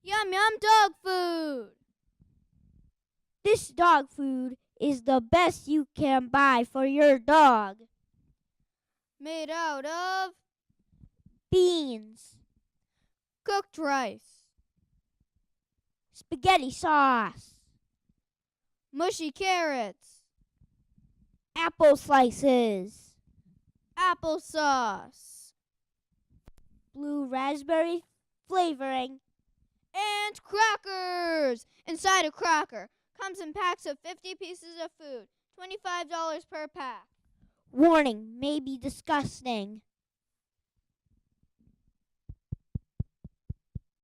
Yum yum dog food. This dog food is the best you can buy for your dog. Made out of Beans, cooked rice, spaghetti sauce, mushy carrots, apple slices, applesauce, blue raspberry flavoring, and crackers. Inside a cracker comes in packs of 50 pieces of food, $25 per pack. warning, may be disgusting.